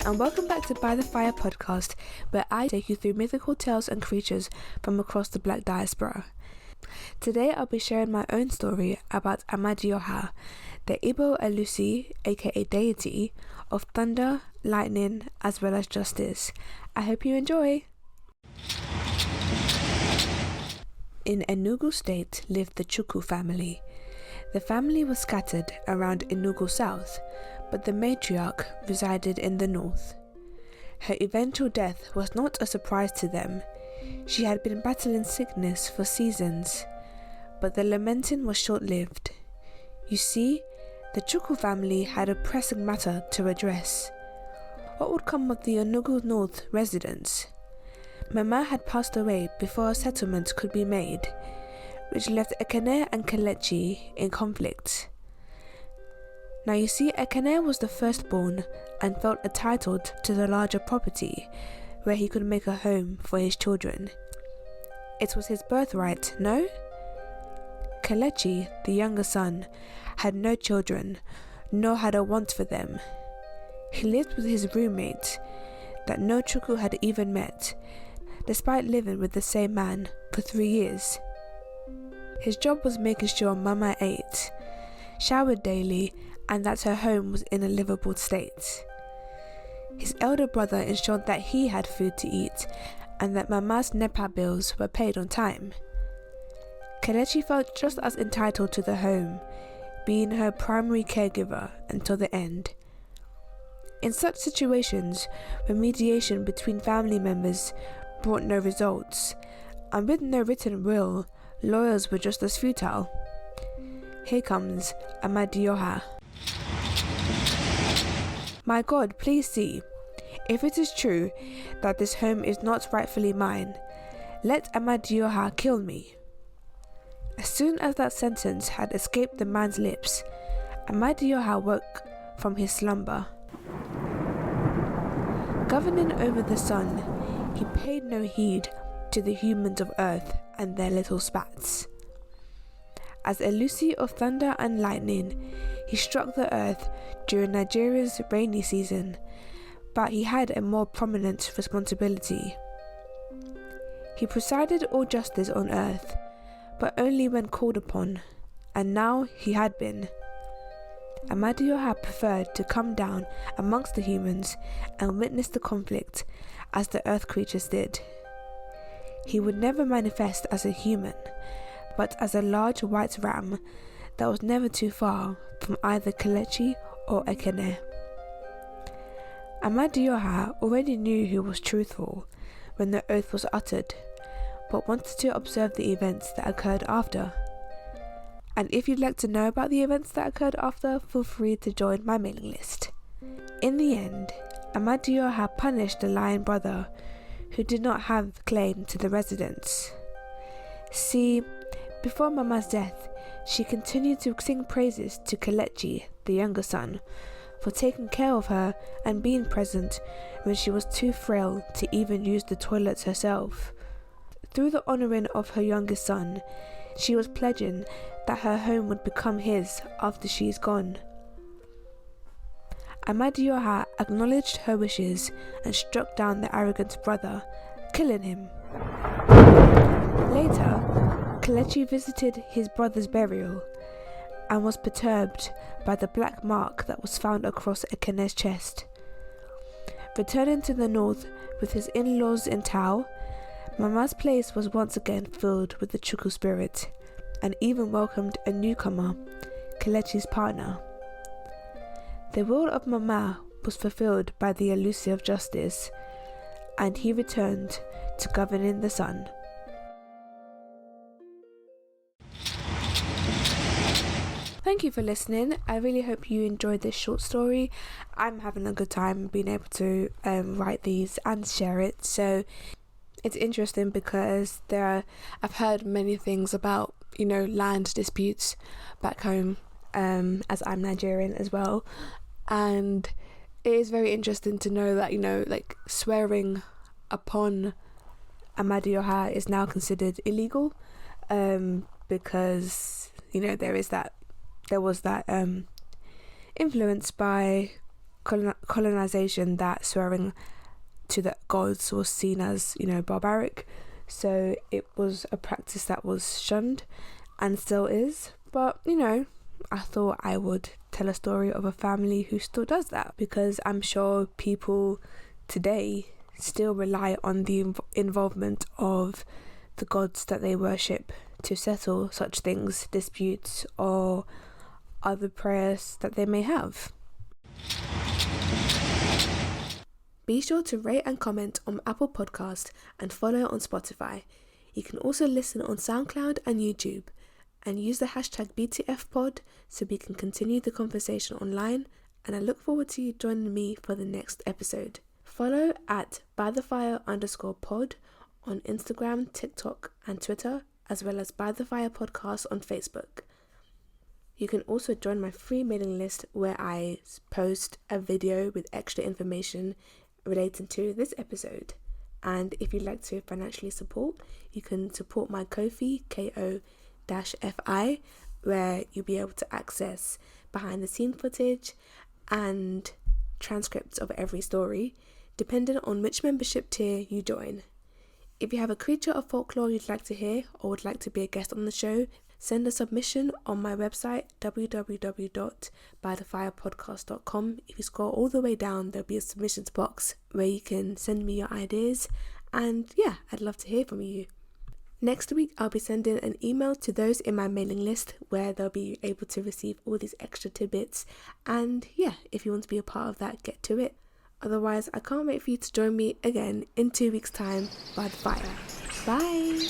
and welcome back to By the Fire podcast, where I take you through mythical tales and creatures from across the Black diaspora. Today I'll be sharing my own story about Amadioha, the Igbo Alusi, aka deity, of thunder, lightning, as well as justice. I hope you enjoy! In Enugu State lived the Chukwu family. The family was scattered around Enugu South, but the matriarch resided in the north. Her eventual death was not a surprise to them. She had been battling sickness for seasons, but the lamenting was short-lived. You see, the Chukwu family had a pressing matter to address. What would come of the Enugu North residents? Mama had passed away before a settlement could be made, which left Ekene and Kelechi in conflict. Now you see, Ekene was the firstborn and felt entitled to the larger property where he could make a home for his children. It was his birthright, no? Kelechi, the younger son, had no children, nor had a want for them. He lived with his roommate that no Chukwu had even met, despite living with the same man for 3 years. His job was making sure Mama ate, showered daily, and that her home was in a livable state. His elder brother ensured that he had food to eat and that Mama's NEPA bills were paid on time. Kelechi felt just as entitled to the home, being her primary caregiver until the end. In such situations, when mediation between family members brought no results, and with no written will, lawyers were just as futile. Here comes Amadioha. My God, please see. If it is true that this home is not rightfully mine, let Amadioha kill me. As soon as that sentence had escaped the man's lips, Amadioha woke from his slumber. Governing over the sun, he paid no heed to the humans of earth and their little spats. As Alusi of thunder and lightning, he struck the earth during Nigeria's rainy season, but he had a more prominent responsibility. He presided all justice on earth, but only when called upon, and now he had been. Amadioha preferred to come down amongst the humans and witness the conflict as the earth creatures did. He would never manifest as a human, but as a large white ram that was never too far from either Kelechi or Ekene. Amadioha already knew he was truthful when the oath was uttered, but wanted to observe the events that occurred after. And if you'd like to know about the events that occurred after, feel free to join my mailing list. In the end, Amadioha punished the lion brother who did not have claim to the residence. See, before Mama's death, she continued to sing praises to Kelechi, the younger son, for taking care of her and being present when she was too frail to even use the toilets herself. Through the honouring of her youngest son, she was pledging that her home would become his after she is gone. Amadioha acknowledged her wishes and struck down the arrogant brother, killing him. Later, Kelechi visited his brother's burial and was perturbed by the black mark that was found across Ekene's chest. Returning to the north with his in-laws in tow, Mama's place was once again filled with the Chukwu spirit, and even welcomed a newcomer, Kelechi's partner. The will of Mama was fulfilled by the Alusi of justice, and he returned to governing the sun. Thank you for listening. I really hope you enjoyed this short story. I'm having a good time being able to write these and share it. So it's interesting because I've heard many things about, land disputes back home, as I'm Nigerian as well. And it is very interesting to know that, swearing upon Amadioha is now considered illegal, because, there was that influence by colonization that swearing to the gods was seen as, barbaric. So it was a practice that was shunned and still is. But, I thought I would tell a story of a family who still does that, because I'm sure people today still rely on the involvement of the gods that they worship to settle such things, disputes, or other prayers that they may have. Be sure to rate and comment on Apple Podcast and follow on Spotify. You can also listen on SoundCloud and YouTube, and use the hashtag BTFpod so we can continue the conversation online, and I look forward to you joining me for the next episode. Follow at bythefire_pod on Instagram, TikTok and Twitter, as well as By the Fire Podcast on Facebook. You can also join my free mailing list where I post a video with extra information relating to this episode. And if you'd like to financially support, you can support my Ko-fi, KO-FI, where you'll be able to access behind the scene footage and transcripts of every story, depending on which membership tier you join. If you have a creature of folklore you'd like to hear or would like to be a guest on the show, send a submission on my website, www.bythefirepodcast.com. If you scroll all the way down, there'll be a submissions box where you can send me your ideas, and I'd love to hear from you. Next week, I'll be sending an email to those in my mailing list where they'll be able to receive all these extra tidbits, and if you want to be a part of that, get to it. Otherwise, I can't wait for you to join me again in 2 weeks' time by the fire. Bye!